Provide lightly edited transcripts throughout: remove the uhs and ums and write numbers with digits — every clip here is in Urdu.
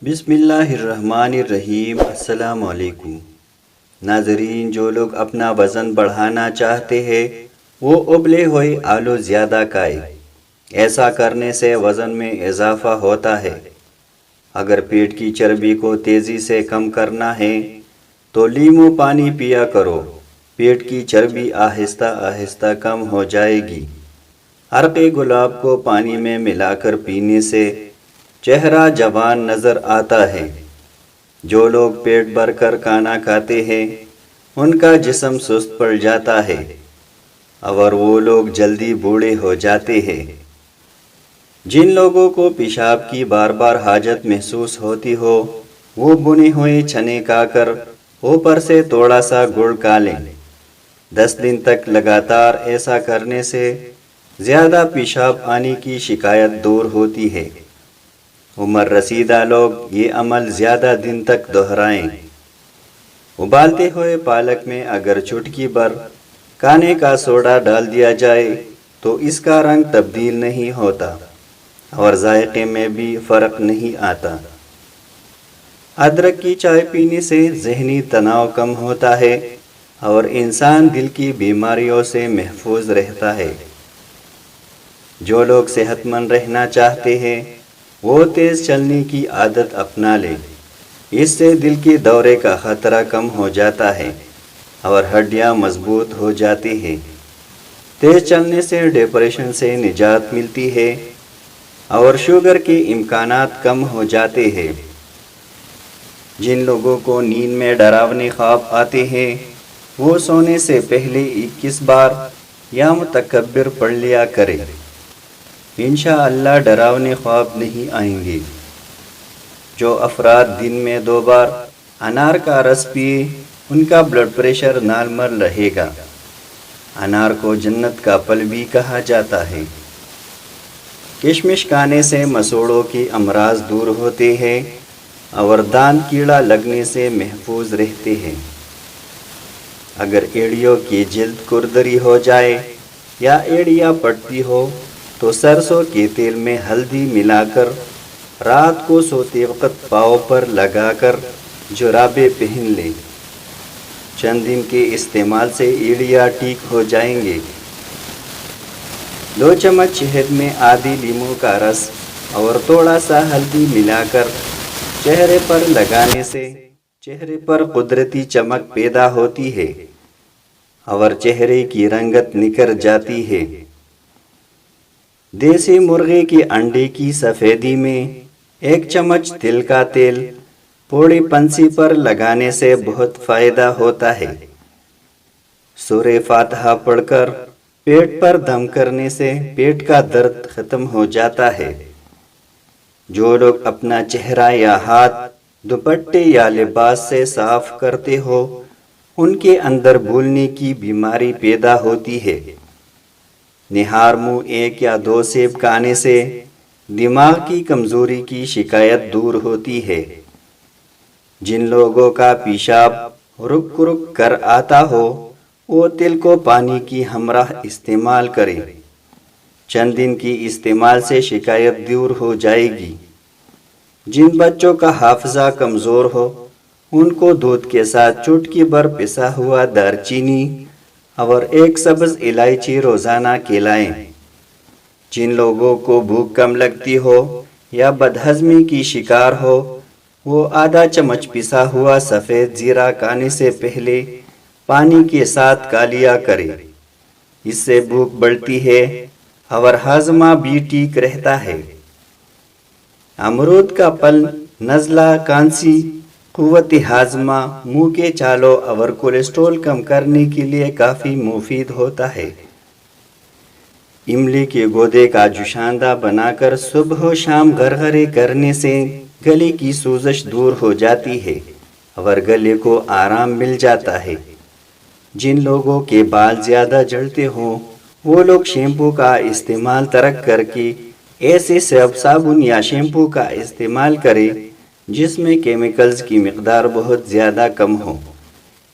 بسم اللہ الرحمن الرحیم۔ السلام علیکم ناظرین، جو لوگ اپنا وزن بڑھانا چاہتے ہیں وہ ابلے ہوئے آلو زیادہ کھائیں۔ ایسا کرنے سے وزن میں اضافہ ہوتا ہے۔ اگر پیٹ کی چربی کو تیزی سے کم کرنا ہے تو لیمو پانی پیا کرو، پیٹ کی چربی آہستہ آہستہ کم ہو جائے گی۔ عرق گلاب کو پانی میں ملا کر پینے سے چہرہ جوان نظر آتا ہے۔ جو لوگ پیٹ بھر کر کھانا کھاتے ہیں ان کا جسم سست پڑ جاتا ہے اور وہ لوگ جلدی بوڑھے ہو جاتے ہیں۔ جن لوگوں کو پیشاب کی بار بار حاجت محسوس ہوتی ہو وہ بنے ہوئے چنے کھا کر اوپر سے تھوڑا سا گڑ کھا لیں۔ 10 دن تک لگاتار ایسا کرنے سے زیادہ پیشاب آنے کی شکایت دور ہوتی ہے۔ عمر رسیدہ لوگ یہ عمل زیادہ دن تک دہرائیں۔ ابالتے ہوئے پالک میں اگر چٹکی بھر کھانے کا سوڈا ڈال دیا جائے تو اس کا رنگ تبدیل نہیں ہوتا اور ذائقے میں بھی فرق نہیں آتا۔ ادرک کی چائے پینے سے ذہنی تناؤ کم ہوتا ہے اور انسان دل کی بیماریوں سے محفوظ رہتا ہے۔ جو لوگ صحت مند رہنا چاہتے ہیں وہ تیز چلنے کی عادت اپنا لیں۔ اس سے دل کے دورے کا خطرہ کم ہو جاتا ہے اور ہڈیاں مضبوط ہو جاتی ہیں۔ تیز چلنے سے ڈپریشن سے نجات ملتی ہے اور شوگر کے امکانات کم ہو جاتے ہیں۔ جن لوگوں کو نیند میں ڈراونے خواب آتے ہیں وہ سونے سے پہلے 21 بار یا متکبر پڑھ لیا کرے۔ انشاءاللہ ڈراونے خواب نہیں آئیں گے۔ جو افراد دن میں 2 بار انار کا رس پیے ان کا بلڈ پریشر نارمل رہے گا۔ انار کو جنت کا پھل بھی کہا جاتا ہے۔ کشمش کھانے سے مسوڑوں کے امراض دور ہوتے ہیں اور دانت کیڑا لگنے سے محفوظ رہتے ہیں۔ اگر ایڑیوں کی جلد کھردری ہو جائے یا ایڑیاں پڑتی ہو تو سرسوں کے تیل میں ہلدی ملا کر رات کو سوتے وقت پاؤں پر لگا کر جرابیں پہن لیں۔ چند دن کے استعمال سے ایڑیاں ٹھیک ہو جائیں گے۔ 2 چمچ شہد میں آدھی لیموں کا رس اور تھوڑا سا ہلدی ملا کر چہرے پر لگانے سے چہرے پر قدرتی چمک پیدا ہوتی ہے اور چہرے کی رنگت نکھر جاتی ہے۔ دیسی مرغے کے انڈے کی سفیدی میں 1 چمچ تل کا تیل پوڑی پنسی پر لگانے سے بہت فائدہ ہوتا ہے۔ سورہ فاتحہ پڑھ کر پیٹ پر دم کرنے سے پیٹ کا درد ختم ہو جاتا ہے۔ جو لوگ اپنا چہرہ یا ہاتھ دوپٹے یا لباس سے صاف کرتے ہو ان کے اندر بھولنے کی بیماری پیدا ہوتی ہے۔ نہار منہ 1 یا 2 سیب کھانے سے دماغ کی کمزوری کی شکایت دور ہوتی ہے۔ جن لوگوں کا پیشاب رک رک کر آتا ہو وہ تل کو پانی کی ہمراہ استعمال کریں۔ چند دن کی استعمال سے شکایت دور ہو جائے گی۔ جن بچوں کا حافظہ کمزور ہو ان کو دودھ کے ساتھ چٹکی بھر پسا ہوا دار چینی اور 1 سبز الائچی روزانہ کھلائیں۔ جن لوگوں کو بھوک کم لگتی ہو یا بدہضمی کی شکار ہو وہ آدھا چمچ پسا ہوا سفید زیرہ کھانے سے پہلے پانی کے ساتھ کھا لیا کرے۔ اس سے بھوک بڑھتی ہے اور ہاضمہ بھی ٹھیک رہتا ہے۔ امرود کا پھل نزلہ، کھانسی، قوت ہاضمہ، منہ کے چھالوں اور کولیسٹرول کم کرنے کے لیے کافی مفید ہوتا ہے۔ املی کے گودے کا جوشاندہ بنا کر صبح و شام غرغرے کرنے سے گلے کی سوزش دور ہو جاتی ہے اور گلے کو آرام مل جاتا ہے۔ جن لوگوں کے بال زیادہ جھڑتے ہوں وہ لوگ شیمپو کا استعمال ترک کر کے ایسے صابن یا شیمپو کا استعمال کریں جس میں کیمیکلز کی مقدار بہت زیادہ کم ہو،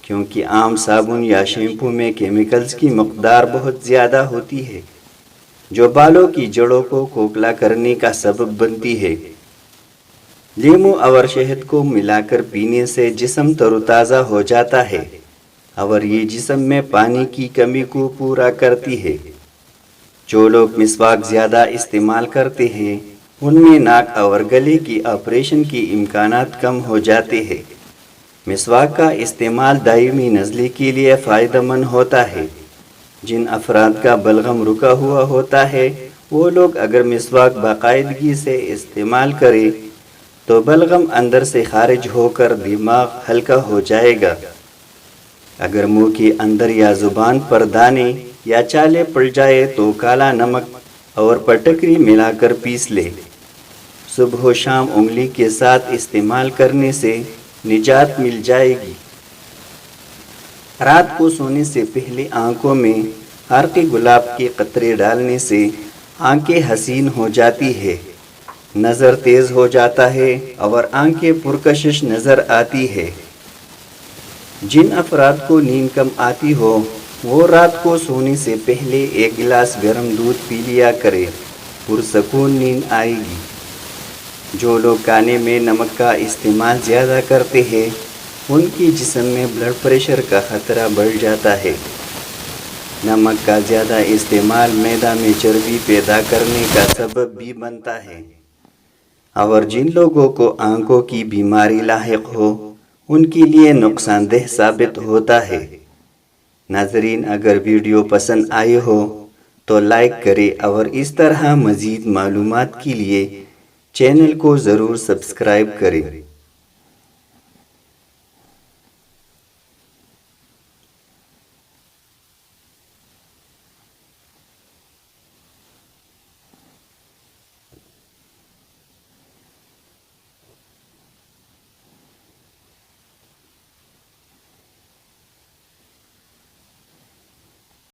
کیونکہ عام صابن یا شیمپو میں کیمیکلز کی مقدار بہت زیادہ ہوتی ہے جو بالوں کی جڑوں کو کھوکھلا کرنے کا سبب بنتی ہے۔ لیمو اور شہد کو ملا کر پینے سے جسم تروتازہ ہو جاتا ہے اور یہ جسم میں پانی کی کمی کو پورا کرتی ہے۔ جو لوگ مسواک زیادہ استعمال کرتے ہیں ان میں ناک اور گلے کی آپریشن کے امکانات کم ہو جاتے ہیں۔ مسواک کا استعمال دائمی نزلے کے لیے فائدہ مند ہوتا ہے۔ جن افراد کا بلغم رکا ہوا ہوتا ہے وہ لوگ اگر مسواک باقاعدگی سے استعمال کریں تو بلغم اندر سے خارج ہو کر دماغ ہلکا ہو جائے گا۔ اگر منہ کے اندر یا زبان پر دانے یا چالے پڑ جائے تو کالا نمک اور پٹکری ملا کر پیس لے۔ صبح و شام انگلی کے ساتھ استعمال کرنے سے نجات مل جائے گی۔ رات کو سونے سے پہلے آنکھوں میں عرق گلاب کے قطرے ڈالنے سے آنکھیں حسین ہو جاتی ہے، نظر تیز ہو جاتا ہے اور آنکھیں پرکشش نظر آتی ہے۔ جن افراد کو نیند کم آتی ہو وہ رات کو سونے سے پہلے ایک گلاس گرم دودھ پی لیا کرے، پرسکون نیند آئے گی۔ جو لوگ کھانے میں نمک کا استعمال زیادہ کرتے ہیں ان کے جسم میں بلڈ پریشر کا خطرہ بڑھ جاتا ہے۔ نمک کا زیادہ استعمال معدہ میں چربی پیدا کرنے کا سبب بھی بنتا ہے، اور جن لوگوں کو آنکھوں کی بیماری لاحق ہو ان کے لیے نقصان دہ ثابت ہوتا ہے۔ ناظرین، اگر ویڈیو پسند آئی ہو تو لائک کریں اور اس طرح مزید معلومات کے لیے چینل کو ضرور سبسکرائب کریں۔